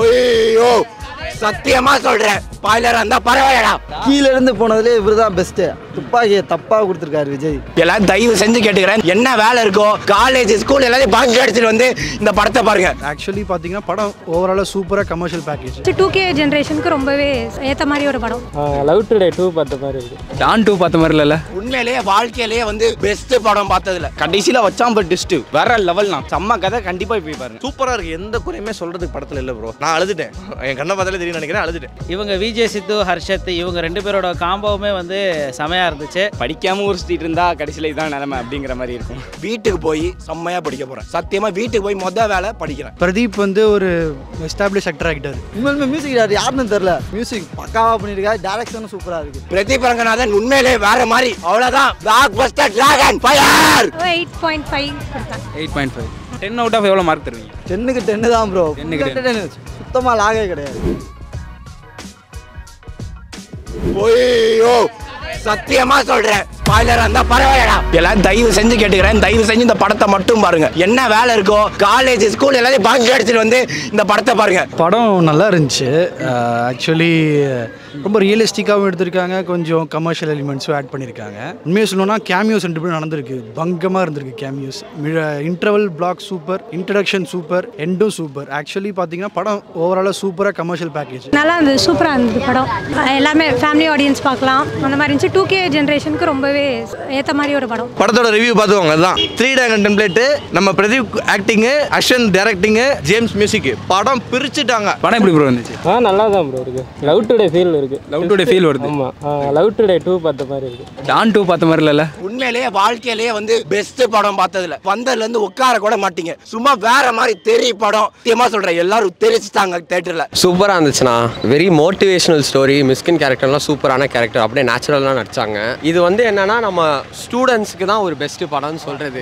ஐயோ சத்தியமா சொல்றேன், ஸ்பாயிலரா இருந்தா பரவாயில்லடா. கீழ இருந்து போனதுல இவர்தான் பெஸ்ட். துப்பாக்கியை தப்பா கொடுத்திருக்காரு விஜய். எல்லாரும் தயவு செஞ்சு கேட்டுக்கிறேன், என்ன வேலை இருக்கோ காலேஜ் ஸ்கூல் எல்லாத்தையும் பாக்கி அடிச்சுட்டு வந்து இந்த படத்தை பாருங்க. ஆக்சுவலி பாத்தீங்கன்னா படம் ஓவராலா சூப்பரா கமர்ஷியல் பேக்கேஜ். 2K ஜெனரேஷனுக்கு ரொம்பவே ஏத்த மாதிரி ஒரு படம். லவ் டுடே 2 பார்த்த மாதிரி இருக்கு. டான் 2 பார்த்த மாதிரி இல்ல. உண்மையிலேயே வாழ்க்கையிலேயே வந்து பெஸ்ட் படம் பார்த்ததுல கடைசியில வச்சான் பட் ட்விஸ்ட் வேற லெவல் தான். செம்ம கதை, கண்டிப்பா போய் பாருங்க. சூப்பரா இருக்கு. எந்த குறையுமே சொல்றதுக்கு படத்துல இல்ல ப்ரோ. நான் அழுதுட்டேன், என் கண்ணை பார்த்தாலே தெரியும் நினைக்கிறேன், அழுதுட்டேன். இவங்க விஜய் சித்து ஹர்ஷத் இவங்க 2 பேரோட காம்போவுமே வந்து செமையா இருந்துச்சு. படிக்காம ஒரு ஸ்ட்ரீட் இருந்தா கடைசியில இதான் நிலைமை அப்படிங்கிற மாதிரி இருக்கும். வீட்டுக்கு போய் செம்மையா படிக்க போறேன். சத்தியமா வீட்டுக்கு போய் மொத வேலை படிக்கிறேன். பிரதீப் வந்து ஒரு எஸ்டாப்ளிஷ் ஆக்டர் ஆகிட்டாரு. உண்மையிலுமே மியூசிக் யாருன்னு தெரியல. மியூசிக் பக்காவா பண்ணிருக்காரு. டைரக்ஷனும் சூப்பரா இருக்கு. பிரதீப் ரங்கநாதன் உண்மையிலேயே வேற மாதிரி. அவ்வளவுதான். பிளாக் பஸ்டர் டிராகன் ஃபயர் 8.5 கொடுத்தேன். 8.5 10 அவுட் ஆஃப் எவ்வளவு மார்க் தருவீங்க? 10க்கு 10 தான் ப்ரோ. 10 சுத்தமா லாகே கிடையாது. ஐயோ சத்தியமா சொல்றேன், ஸ்பாயிலரா இருந்தா பரவாயில்லடா. எல்லாரும் தயவு செஞ்சு கேட்டுக்கிறேன், தயவு செஞ்சு இந்த படத்தை மட்டும் பாருங்க. என்ன வேலை இருக்கோ காலேஜ் ஸ்கூல் எல்லாத்தையும் பாக்கி அடிச்சுட்டு வந்து இந்த படத்தை பாருங்க. படம் நல்லா இருந்துச்சு. ஆக்சுவலி ரொம்ப ரியலிஸ்டிக்காகவும் எடுத்திருக்காங்க, கொஞ்சம் கமர்ஷியல் எலிமெண்ட்ஸும் ஆட் பண்ணியிருக்காங்க. உண்மையாக சொல்லணும்னா கேமியோஸ் 2 பேரும் நடந்திருக்கு. பங்கமாக இருந்திருக்கு cameos. Interval block super, introduction super, எண்டும் சூப்பர். ஆக்சுவலி பார்த்தீங்கன்னா படம் ஓவராலாக சூப்பராக கமர்ஷியல் பேக்கேஜ். நல்லா இருந்தது, சூப்பராக இருந்தது படம். எல்லாமே ஃபேமிலி ஆடியன்ஸ் பார்க்கலாம் அந்த மாதிரி இருந்துச்சு. 2K ஜெனரேஷனுக்கு ரொம்பவே ஏற்ற மாதிரி ஒரு படம். படத்தோட ரிவ்யூ பார்த்துக்கோங்க. அதுதான் 3 டைமென்ஷன் டெம்ப்ளேட். நம்ம Pradeep acting, Ashwanth directing, James music. படம் பிரிச்சுட்டாங்க. படம் எப்படி ப்ரோ இருந்துச்சு? நல்லா தான் ப்ரோ இருக்கு. லவ் டுடே ஃபீல் இருக்கு. லவ் டுடே ஃபீல் வருது. ஆமா, லவ் டுடே 2 பார்த்த மாதிரி இருக்கு. டான் 2 பார்த்த மாதிரி இல்ல. உண்மையிலேயே வாழ்க்கையிலேயே வந்து பெஸ்ட் படம் பார்த்ததுல வந்ததுல இருந்து உட்கார கூட மாட்டீங்க. சும்மா வேற மாதிரி தெரிய படம். சத்தியமா சொல்றேன், எல்லாரும் தெரிச்சுட்டாங்க தியேட்டர்ல. சூப்பராக இருந்துச்சுண்ணா. Very motivational story. மிஸ்கின் கேரக்டர்லாம் சூப்பரான கேரக்டர், அப்படியே நேச்சுரலாக நடிச்சாங்க. இது வந்து என்னன்னா நம்ம ஸ்டூடெண்ட்ஸ்க்கு தான் ஒரு பெஸ்ட் படம்னு சொல்றது.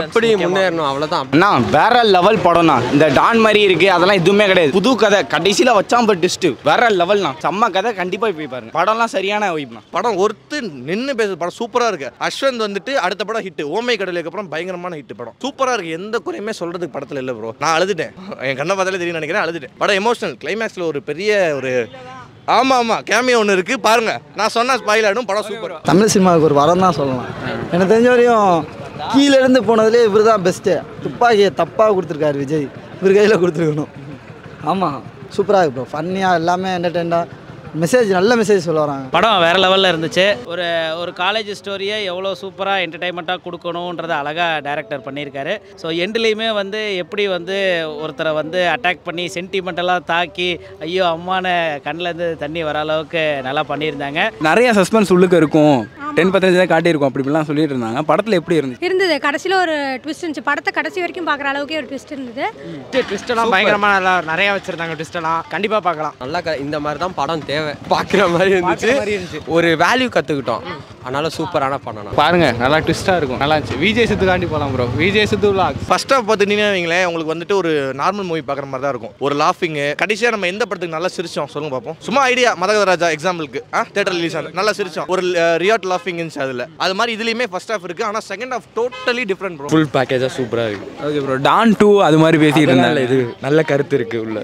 எப்படி முன்னேறணும் அவ்வளோதான். அண்ணா வேற லெவல் படம்னா. இந்த டான் மாதிரி இருக்கு அதெல்லாம் எதுவுமே கிடையாது. புது கதை, கடைசியில வச்சான் பட் ட்விஸ்ட் வேற லெவல் தான். செம்ம கதை, கண்டிப்பா போய் பாருங்க. படம்லாம் சரியான வைப்னா. படம் ஒருத்து நின்று பேசுற படம். சூப்பரா இருக்கு. அஸ்வந்த் வந்துட்டு அடுத்த படம் ஹிட். ஓமை கடலுக்கு அப்புறம் பயங்கரமான ஹிட் படம். சூப்பரா இருக்கு. எந்த குறையுமே சொல்றதுக்கு படத்துல இல்ல ப்ரோ. நான் அழுதுட்டேன், என் கண்ணை பார்த்தாலே தெரியும் நினைக்கிறேன், அழுதுட்டேன். படம் எமோஷனல். கிளைமேக்ஸ்ல ஒரு பெரிய ஒரு ஆமா கேமியோ ஒன்று இருக்கு பாருங்க. நான் சொன்ன ஸ்பாயில் ஆயிடும். படம் சூப்பர். தமிழ் சினிமாவுக்கு ஒரு வரம் தான் சொல்லலாம். எனக்கு தெரிஞ்ச வரையும் கீழ இருந்து போனதுல இவர்தான் பெஸ்ட். துப்பாக்கியை தப்பா கொடுத்திருக்காரு விஜய். இவர் கையில கொடுத்துருக்கணும். ஆமா சூப்பரா இருக்கு ப்ரோ. ஃபன்னியா எல்லாமே என்டர்டெயினா. மெசேஜ் நல்ல மெசேஜ் சொல்ல வராங்க. படம் வேறு லெவலில் இருந்துச்சு. ஒரு காலேஜ் ஸ்டோரியை எவ்வளோ சூப்பராக என்டர்டைன்மெண்ட்டாக கொடுக்கணுன்றதை அழகாக டைரக்டர் பண்ணியிருக்காரு. ஸோ எண்ட்லேயுமே வந்து எப்படி வந்து ஒருத்தரை வந்து அட்டாக் பண்ணி சென்டிமெண்டலாக தாக்கி ஐயோ அம்மான கண்ணிலேருந்து தண்ணி வர அளவுக்கு நல்லா பண்ணியிருந்தாங்க. நிறைய சஸ்பென்ஸ் உள்ளுக்கு இருக்கும். 10% தான் காட்டியிருக்கும் அப்படிலாம் சொல்லிட்டு இருந்தாங்க. படத்தில் எப்படி இருந்தது கடைசியில் ஒரு ட்விஸ்ட் இருந்துச்சு. படத்தை கடைசி வரைக்கும் பார்க்குற அளவுக்கு ஒரு ட்விஸ்ட் இருந்தது. ட்விஸ்டெல்லாம் பயங்கரமாக நல்லா நிறையா வச்சுருந்தாங்க. ட்விஸ்டெல்லாம் கண்டிப்பாக பார்க்கலாம். நல்லா இந்த மாதிரி தான் படம் தேவை. பார்க்குற மாதிரி இருந்துச்சு. ஒரு வேல்யூ கற்றுக்கிட்டோம். அதனால சூப்பரான படம் பாருங்க. நல்லா ட்விஸ்ட்டாக இருக்கும். நல்லா இருந்துச்சு. விஜய் சித்து காண்டி போகலாம் ப்ரோ. விஜய் சித்து ஃபர்ஸ்ட் ஹாஃப் பார்த்துட்டீங்கன்னா வைங்களேன், உங்களுக்கு வந்துட்டு ஒரு நார்மல் மூவி பார்க்குற மாதிரி தான் இருக்கும். ஒரு லாஃபிங். கடைசியாக நம்ம எந்த படத்துக்கு நல்லா சிரிச்சோம் சொல்லுங்க பார்ப்போம். சும்மா ஐடியா மதகதராஜா எக்ஸாம்பிளுக்கு தியேட்டர் ரிலீஸ் ஆனது நல்லா சிரிச்சோம். ஒரு ரியாட் லாஃபிங் இருந்துச்சு அதில். அது மாதிரி இதுலேயுமே ஃபர்ஸ்ட் ஹாஃப் இருக்குது. ஆனால் second half totally different bro. Full பேக்கேஜாக சூப்பராக இருக்குது. Okay bro. டான் 2 அது மாதிரி பேசிட்டு இருந்தாங்க. இது நல்ல கருத்து இருக்குது உள்ள.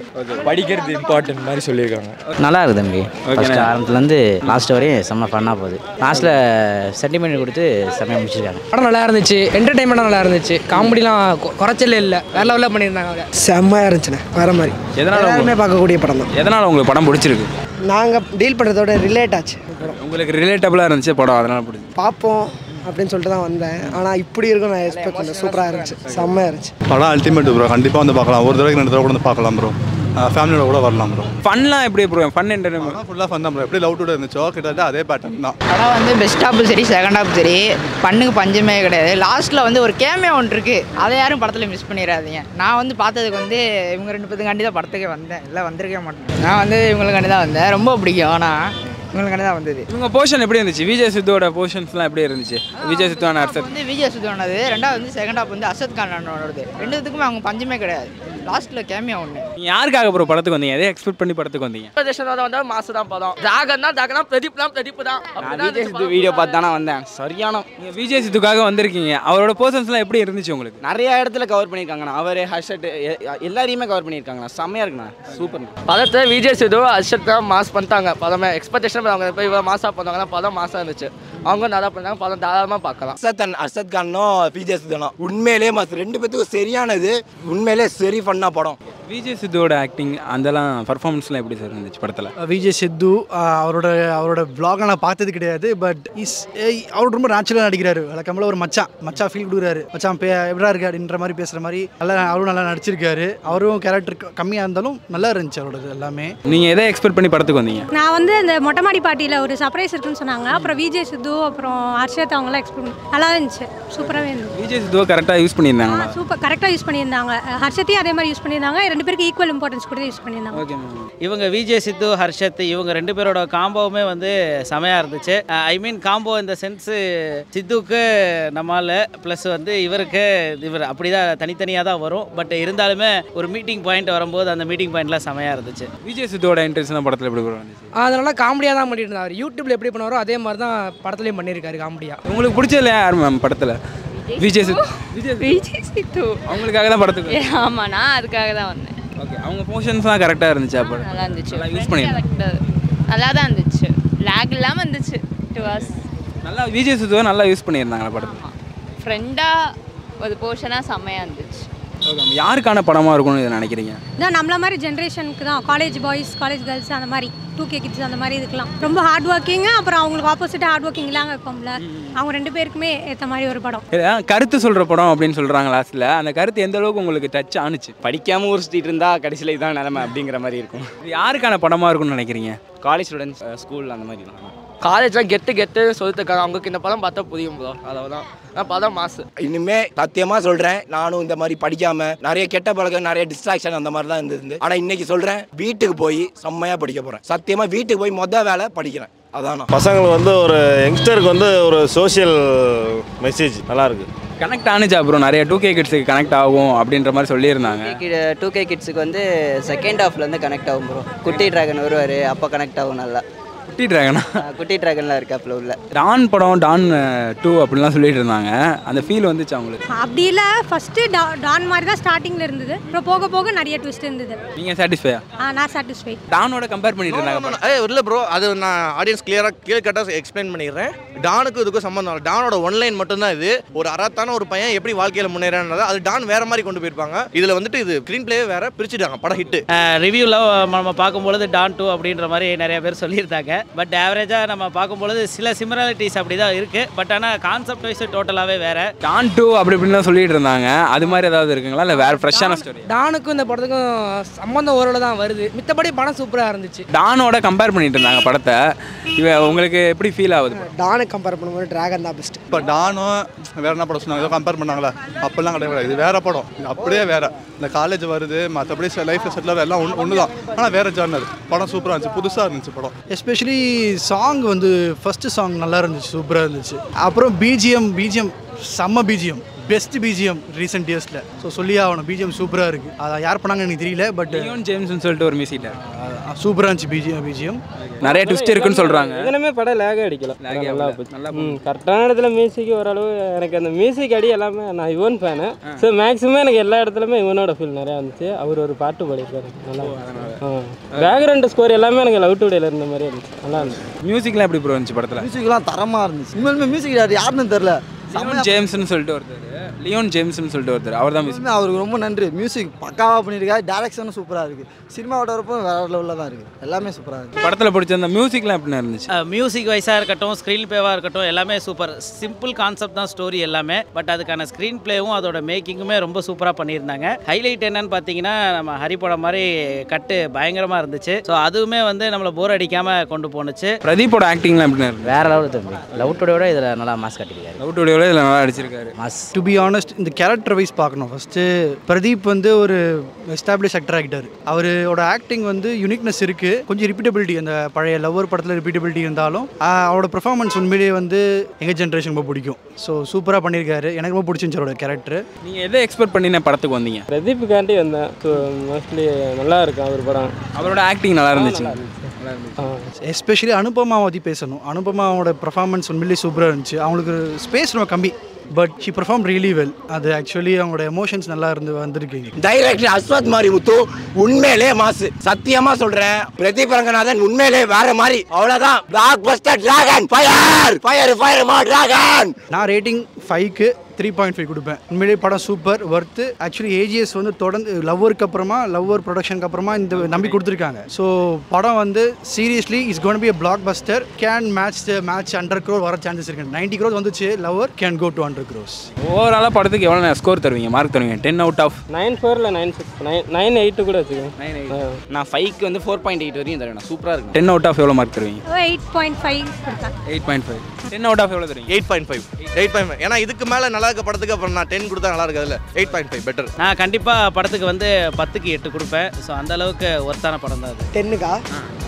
படிக்கிறது இம்பார்ட்டன்ட் மாதிரி சொல்லியிருக்காங்க. நல்லா இருக்குது தம்பி. ஃபர்ஸ்ட் ஆரம்பத்துலேருந்து லாஸ்ட் வரையும் செம்ம ஃபன்னாக போகுது. லாஸ்ட்டில் சென்டிமெண்ட் கொடுத்து செம்மையாக முடிச்சிருக்காங்க. படம் நல்லா இருந்துச்சு. என்டர்டைன்மெண்ட் நல்லா இருந்துச்சு. காமெடிலாம் குறைச்சலே இல்லை. வேற லெவலில் பண்ணியிருந்தாங்க. செம்மையாக இருந்துச்சுண்ணே. வேற மாதிரி எல்லாருமே பார்க்கக்கூடிய படம் தான். எதனால் உங்களுக்கு படம் பிடிச்சிருக்கு? நாங்கள் டீல் பண்ணுறதோட ரிலேட் ஆச்சு. உங்களுக்கு ரிலேட்டபுளாக இருந்துச்சு படம், அதனால் பிடிச்சி பார்ப்போம் அப்படின்னு சொல்லிட்டு தான் வந்தேன். ஆனால் இப்படி இருக்கும் நான் எக்ஸ்பெக்ட் பண்ணேன். சூப்பராக இருந்துச்சு. செம்மையாக இருந்துச்சு. படம் அல்டிமேட் ப்ரோ. கண்டிப்பாக வந்து பார்க்கலாம். ஒரு தடவை 2 தடவை கூட வந்து பார்க்கலாம் ப்ரோ. ஃபேமிலியோட கூட வரலாம் ப்ரோ. ஃபன்லாம் எப்படி ப்ரோ? ஃபன் என்டர்டைன்மெண்ட் ஃபுல்லாக ஃபன் தான் ப்ரோ. எப்படி லவ் டுடே இருந்துச்சோ கிட்டத்தட்ட அதே பேட்டர்ன் தான். படம் வந்து பெஸ்ட் ஹாஃப் சரி செகண்ட் ஹாஃப் சரி பண்ணுக்கு பஞ்சமே கிடையாது. லாஸ்ட்டில் வந்து ஒரு கேமியா ஒன்று இருக்குது. அதை யாரும் படத்தில் மிஸ் பண்ணிடாதீங்க. நான் வந்து பார்த்ததுக்கு வந்து இவங்க 2 பேருக்காண்டி தான் படத்துக்கே வந்தேன். இல்லை வந்திருக்கே மாட்டேன். நான் வந்து இவங்களுக்காண்டி தான் வந்தேன். ரொம்ப பிடிக்கும். ஆனால் இவங்களுக்காண்டி தான் வந்தது. இவங்க போர்ஷன் எப்படி இருந்துச்சு? விஜய் சித்துவோட போர்ஷன்ஸ்லாம் எப்படி இருந்துச்சு? விஜய் சித்துவான அர்த்தம் வந்து விஜய் சித்துவானது. ரெண்டாவது வந்து செகண்ட் ஹாஃப் வந்து அசத் கானோடது. 2த்துக்குமே அவங்க பஞ்சமே கிடையாது. லாஸ்ட்டில் கேமியா ஒன்று. நீங்கள் யாருக்காக ப்ரோ படத்துக்கு வந்தீங்க? எதை எக்ஸ்பெக்ட் பண்ணி படத்துக்கு வந்தீங்க? வந்தால் மாசு தான் படம். திராகன் தான் பிரதீப் தான். நான் விஜய் சித்து வீடியோ பார்த்து தானே வந்தேன். சரியான நீங்கள் விஜய் சித்துக்காக வந்திருக்கீங்க. அவரோட பர்சன்ஸ்லாம் எப்படி இருந்துச்சு உங்களுக்கு? நிறைய இடத்துல கவர் பண்ணியிருக்காங்கண்ணா. அவர் ஹர்ஷட் எல்லாரையுமே கவர் பண்ணியிருக்காங்கண்ணா. செம்மையாக இருக்குண்ணா. சூப்பர். படத்தை விஜய் சித்து ஹர்ஷத் தான் மாஸ் பண்ணிட்டாங்க. படமே எக்ஸ்பெக்டேஷன் அவங்க போய் இவ்வளோ மாசாக பண்ணாங்கன்னா படம் மாசாக இருந்துச்சு. அவங்க நல்லா பண்ணாங்க. படம் தாராளமாக பார்க்கலாம். அர்ஷத் கானும் விஜய் சித்துனும் உண்மையிலே ரெண்டு பேத்துக்கும் சரியானது. உண்மையிலே சரி பண்ணா படம். விஜய் சித்துவோட ஆக்டிங் அதெல்லாம் பர்ஃபார்மன்ஸ்லாம் எப்படி சார் இருந்துச்சு படத்தில்? விஜய் சித்து அவரோட vlog நான் பார்த்தது கிடையாது. பட் அவர் ரொம்ப நேச்சுரலாக நடிக்கிறாரு. வழக்கம்போல ஒரு மச்சான் ஃபீல் கொடுக்குறாரு. மச்சான் எப்படா இருக்கு அப்படின்ற மாதிரி பேசுகிற மாதிரி அவரும் நல்லா நடிச்சிருக்காரு. அவரும் கேரக்டர் கம்மியாக இருந்தாலும் நல்லா இருந்துச்சு அவரோட எல்லாமே. நீங்கள் எதை எக்ஸ்பெக்ட் பண்ணி படத்துக்கு வந்தீங்க? நான் வந்து இந்த மொட்டை மாடி பாட்டியில் ஒரு சர்ப்ரைஸ் இருக்குன்னு சொன்னாங்க. அப்புறம் விஜய் சித்து அப்புறம் ஹர்ஷத் அவங்களாம் எக்ஸ்பெக்ட் நல்லா இருந்துச்சு. சூப்பராகவே இருந்துச்சு. விஜய் சித்துவை கரெக்டாக யூஸ் பண்ணியிருந்தாங்க. சூப்பர் கரெக்டாக யூஸ் பண்ணியிருந்தாங்க. ஹர்ஷத்தையும் அதே மாதிரி யூஸ் பண்ணியிருந்தாங்க. ரெண்டு பேருக்கு ஈக்குவல் இம்பார்ட்டன்ஸ் கொடுத்து யூஸ் பண்ணியிருந்தாங்க. Okay ma'am. இவங்க விஜய் சித்து ஹர்ஷத் இவங்க ரெண்டு பேரோட காம்போவுமே வந்து செமையாக இருந்துச்சு. ஐ மீன் காம்போ இந்த சென்ஸு சித்துக்கு நம்மால் ப்ளஸ் வந்து இவர் அப்படி தான் தனித்தனியாக தான் வரும். பட் இருந்தாலுமே ஒரு மீட்டிங் பாயிண்ட் வரும்போது அந்த மீட்டிங் பாயிண்ட்லாம் செமையாக இருந்துச்சு. விஜய் சித்துவோட இன்ட்ரெஸ்ட்லாம் படத்தில் எப்படி இருந்துச்சு? அதனால காமெடியாக தான் பண்ணிட்டு இருந்தார். யூடியூப்ல எப்படி பண்ணுவாரோ அதே மாதிரி தான் படத்துலையும் பண்ணியிருக்காரு காமெடியாக. உங்களுக்கு பிடிச்சதுல யார் மேம் படத்தில்? விஜய் சித்து. அவங்களுக்காக தான் படத்துக்கு? ஆமாம், நான் அதுக்காக தான் வந்தேன். ஓகே. அவங்க போர்ஷன்ஸ்லாம் கரெக்டாக இருந்துச்சு. அப்போ நல்லா இருந்துச்சு. யூஸ் பண்ணியிருந்தேன். நல்லா தான் இருந்துச்சு. லேக் இல்லாமல் இருந்துச்சு. நல்லா விஜய் சித்துவை நல்லா யூஸ் பண்ணியிருந்தாங்களா படத்தில்? ஃப்ரெண்டாக ஒரு போர்ஷனாக செம்மையாக இருந்துச்சு. ஓகே. யாருக்கான படமாக இருக்கும்னு இதை நினைக்கிறீங்க? இதான் நம்மள மாதிரி ஜென்ரேஷனுக்கு தான். காலேஜ் பாய்ஸ் காலேஜ் கேர்ள்ஸ் அந்த மாதிரி 2K கிட்ஸ் அந்த மாதிரி இதுக்கெலாம் ரொம்ப ஹார்ட் ஒர்க்கிங்கு. அப்புறம் அவங்களுக்கு ஆப்போசிட்டாக ஹார்ட் ஒர்க்கிங் இல்லாமல் இருப்போம்ல. அவங்க ரெண்டு பேருக்குமே ஏற்ற மாதிரி ஒரு படம். கருத்து சொல்கிற படம் அப்படின்னு சொல்கிறாங்க லாஸ்ட்டில். அந்த கருத்து எந்த அளவுக்கு உங்களுக்கு டச் ஆணுச்சு? படிக்காமல் ஒரு சுற்றிட்டு இருந்தால் கடைசியில் இதுதான் நிலைமை அப்படிங்கிற மாதிரி இருக்கும். இது யாருக்கான படமாக இருக்கும்னு நினைக்கிறீங்க? காலேஜ் ஸ்டூடெண்ட்ஸ், ஸ்கூல் அந்த மாதிரி தான். காலேஜ்லாம் கெட்டு சொல்லிட்டுருக்காங்க. அவங்களுக்கு இந்த படம் பார்த்தா புரியும் ப்ரோ. அவ்வளோதான். படம் மாசு. இனிமே சத்தியமா சொல்றேன், நானும் இந்த மாதிரி படிக்காம நிறைய கெட்ட பழக்கம் நிறைய டிஸ்ட்ராக்ஷன் அந்த மாதிரி தான் இருந்தது. ஆனா இன்னைக்கு சொல்றேன், வீட்டுக்கு போய் செம்மையா படிக்க போறேன். சத்தியமா வீட்டுக்கு போய் வேலை படிக்கிறேன். அதான் பசங்களுக்கு வந்து ஒரு யங்ஸ்டருக்கு வந்து ஒரு சோஷியல் மெசேஜ் நல்லா இருக்கு. கனெக்ட் ஆனிச்சா ப்ரோ? நிறைய 2K கிட்ஸுக்கு கனெக்ட் ஆகும் அப்படின்ற மாதிரி சொல்லியிருந்தாங்க. 2K கிட்ஸுக்கு வந்து செகண்ட் ஹாஃப்லேருந்து கனெக்ட் ஆகும் ப்ரோ. குட்டி டிராகன் வருவார், அப்போ கனெக்ட் ஆகும் நல்லா. குட்டி டிராகனா? குட்டி டிராகன்லாம் இருக்காப்புல உள்ள. டான் படம் டான் 2 அப்படிலாம் சொல்லிட்டு இருந்தாங்க. அந்த ஃபீல் வந்துச்சு அவங்களுக்கு? அப்படி இல்லை, ஃபஸ்ட்டு டான் மாதிரி தான் ஸ்டார்டிங்கில் இருந்தது. அப்புறம் போக போக நிறைய ட்விஸ்ட் இருந்தது. நீங்கள் சாட்டிஸ்ஃபையா? நான் சாட்டிஸ்ஃபை. டானோட கம்பேர் பண்ணிட்டு இருந்தாங்க. இல்லை ப்ரோ, அது நான் ஆடியன்ஸ் கிளியராக கரெக்டாக எக்ஸ்பிளைன் பண்ணிடுறேன். டானுக்கு இதுக்கும் சம்மந்தம் இல்லை. டானோட ஒன்லைன் மட்டும்தான் இது. ஒரு அறத்தான ஒரு பையன் எப்படி வாழ்க்கையில் முன்னேறானது அது டான் வேற மாதிரி கொண்டு போயிருப்பாங்க. இதில் வந்துட்டு இது ஸ்க்ரீன் பிளே வேற பிரிச்சுட்டாங்க. படம் ஹிட். ரிவ்யூவில் நம்ம பார்க்கும்பொழுது டான் 2 அப்படின்ற மாதிரி நிறைய பேர் சொல்லியிருந்தாங்க. பட் ஆவரேஜாக நம்ம பார்க்கும்பொழுது சில சிமிலாரிட்டிஸ் அப்படி தான் இருக்குது. பட் ஆனால் கான்செப்ட் வைஸ் டோட்டலாகவே வேறு. டான் 2 அப்படி இப்படின்னு சொல்லிட்டு இருந்தாங்க. அது மாதிரி ஏதாவது இருக்குங்களா, இல்லை வேறு ஃப்ரெஷ்ஷான ஸ்டோரி? டானுக்கும் இந்த படத்துக்கும் சம்மந்தம் ஓரளவு தான் வருது. மித்தபடி படம் சூப்பராக இருந்துச்சு. டானோட கம்பேர் பண்ணிட்டு இருந்தாங்க படத்தை. உங்களுக்கு எப்படி ஃபீல் ஆகுது? டானை கம்பேர் பண்ணும்போது டிராகன் தான் பெஸ்ட். இப்போ டானும் வேற என்ன படம் சொன்னாங்க, ஏதோ கம்பேர் பண்ணாங்களா? அப்பெல்லாம் கிடையாது. இது வேற படம். இது அப்படியே வேற. இந்த காலேஜ் வருது, மற்றபடி லைஃப்பில் செட்டில் எல்லாம் ஒன்று தான். ஆனால் வேற ஜானர். படம் சூப்பராக இருந்துச்சு, புதுசாக இருந்துச்சு படம். எஸ்பெஷலி சாங் வந்து ஃபஸ்ட்டு சாங் நல்லா இருந்துச்சு, சூப்பராக இருந்துச்சு. அப்புறம் பிஜிஎம் செம்ம பிஜிஎம், பெஸ்ட் பிஜிஎம் ரீசெண்ட் இயர்ஸில். ஸோ சொல்லி ஆகணும், பிஜிஎம் சூப்பராக இருக்குது. அதை யார் பண்ணாங்க எனக்கு தெரியல. பட் லியோன் ஜேம்ஸ்னு சொல்லிட்டு ஒரு மியூசிக் சூப்பராக இருந்துச்சு. பிஜிஎம் நிறைய ட்விஸ்ட் இருக்குன்னு சொல்கிறாங்க. எதுவுமே படம் லேகே அடிக்கல. நல்லா கரெக்டான இடத்துல மியூசிக் ஓரளவு. எனக்கு அந்த மியூசிக் அடி எல்லாமே, நான் யுவன் ஃபேனு. ஸோ மேக்ஸிமம் எனக்கு எல்லா இடத்துலையுமே யுவனோட ஃபீல் நிறையா இருந்துச்சு. அவர் ஒரு பாட்டு பாடியிருக்காரு நல்லா. பேக்ரவுண்ட் ஸ்கோர் எல்லாமே எனக்கு லவ் டுடேல இருந்த மாதிரி இருந்துச்சு. நல்லா இருந்துச்சு. மியூசிக்லாம் எப்படி ப்ரோ இருந்துச்சு படத்தில்? மியூசிக்லாம் தரமாக இருந்துச்சு. உண்மையுமே மியூசிக் யாருன்னு தெரில. ஜேம்ஸ்னு சொல்லிட்டு ஒருத்தர், லியோன் ஜேம்ஸ்னு சொல்லிட்டு ஒருத்தர், அவர் தான் மியூசிக். அவருக்கு ரொம்ப நன்றி. மியூசிக் பக்காவாக பண்ணியிருக்காரு. டேரக்ஷனும் சூப்பராக இருக்குது. சினிமாவோட வரப்போ வேற லெவலில் தான் இருக்குது. எல்லாமே சூப்பராக இருக்குது. படத்தில் பிடிச்ச அந்த மியூசிக்லாம் எப்படி இருந்துச்சு? மியூசிக் வைஸாக இருக்கட்டும், ஸ்க்ரீன் பிளேவாக இருக்கட்டும், எல்லாமே சூப்பர். சிம்பிள் கான்செப்ட் தான் ஸ்டோரி எல்லாமே. பட் அதுக்கான ஸ்க்ரீன் பிளேவும் அதோட மேக்கிங்குமே ரொம்ப சூப்பராக பண்ணியிருந்தாங்க. ஹைலைட் என்னன்னு பார்த்தீங்கன்னா, நம்ம ஹரி படம் மாதிரி கட்டு பயங்கரமாக இருந்துச்சு. ஸோ அதுவுமே வந்து நம்மளை போர் அடிக்காமல் கொண்டு போணுச்சு. பிரதீப்போட ஆக்டிங்லாம் எப்படி இருக்கு? வேற லெவல் தம்பி. லவ் டுடேயோட இதில் நல்லா மாஸ் கட்டிருக்காரு. லவ் டுடேயோட இதில் நல்லா அடிச்சிருக்காரு. Mass. To be be honest இந்த கேரக்டர் வைஸ் பார்க்கணும். ஃபஸ்ட்டு பிரதீப் வந்து ஒரு எஸ்டாப்ளிஷ் ஆக்டர் ஆகிட்டார். அவரோட ஆக்டிங் வந்து யூனிக்னஸ் இருக்குது, கொஞ்சம் ரிப்பீட்டபிலிட்டி, அந்த பழைய லவ்வர் படத்தில் ரிப்பீட்டபிலிட்டி இருந்தாலும் அவரோட பெர்ஃபார்மன்ஸ் உண்மையிலேயே வந்து எங்கள் ஜென்ரேஷன் ரொம்ப பிடிக்கும். ஸோ சூப்பராக பண்ணியிருக்காரு, எனக்கு ரொம்ப பிடிச்சிருந்துச்சு அவரோட கேரக்டர். நீங்கள் எதை எக்ஸ்பெக்ட் பண்ணி படத்துக்கு வந்தீங்க? பிரதீப்புக்காண்டி வந்தேன். ஸோ மோஸ்ட்லி நல்லா இருக்கும் அவர் படம். அவரோட ஆக்டிங் நல்லா இருந்துச்சு. எஸ்பெஷலி அனுபமாவை பற்றி பேசணும். அனுபமாவோட பெர்ஃபார்மன்ஸ் உண்மையிலேயே சூப்பராக இருந்துச்சு. அவங்களுக்கு ஸ்பேஸ் ரொம்ப கம்மி, but she perform really well. அது ஆக்சுவலி அவங்களோட எமோஷன்ஸ் நல்லா இருக்கீங்க. டைரக்டர் அஸ்வத் மாரி முத்து உண்மையிலே மாசு, சத்தியமா சொல்றேன். பிரதீப் ரங்கநாதன் உண்மையிலே வேற மாதிரி. அவ்வளவுதான். Black Bastar dragon fire fire fire மா டிராகன். நான் ரேட்டிங் 5க்கு 3.5 கொடுப்பேன். உண்மையிலேயே படம் சூப்பர் ஒர்த்து. ஆக்சுவலி ஏஜிஎஸ் வந்து தொடர்ந்து லவ்வருக்கு அப்புறமா, லவ்வர் ப்ரொடக்ஷனுக்கு அப்புறமா இந்த நம்பி கொடுத்துருக்காங்க. ஸோ படம் வந்து seriously is gonna be a blockbuster. Can match 100 crore வர சான்சஸ் இருக்கு. 90 crore வந்துச்சு, Lover can go to 100 crores. ஓவராலாக படத்துக்கு எவ்வளோ ஸ்கோர் தருவீங்க, மார்க் தருவீங்க? 10 out of 9.4 9.6 9.8 கூட வச்சுக்கோங்க. நான் 5க்கு வந்து 4.8 வரையும் தருவேன். சூப்பராக இருக்கும். 10 out of எவ்வளோ மார்க் தருவீங்க? 8.5 கொடுத்தேன். 8.5. 10 out of எவ்வளோ தருவீங்க? 8.5. 8.5. ஏன்னா இதுக்கு மேலே நல்லா இருக்க படத்துக்கு அப்புறம் நான் 10 கொடுத்தா நல்லா இருக்காதுல்ல. 8.5 பெட்டர். நான் கண்டிப்பாக படத்துக்கு வந்து 10க்கு 8 கொடுப்பேன். ஸோ அந்த அளவுக்கு ஒர்த்தான படம் தான் அது. 10க்கா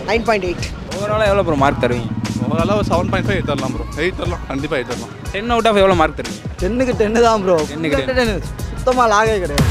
9.8. ஓவராலாக எவ்வளோ ப்ரோ மார்க் தருவீங்க? ஓவராலாக 7.5 8 தரலாம் ப்ரோ. 8 தரலாம், கண்டிப்பாக 8 தரலாம். 10 out of எவ்வளோ மார்க் தருவீங்க? 10க்கு 10 தான் ப்ரோ. 10க்கு 10. சுத்தமாக லாகே கிடையாது.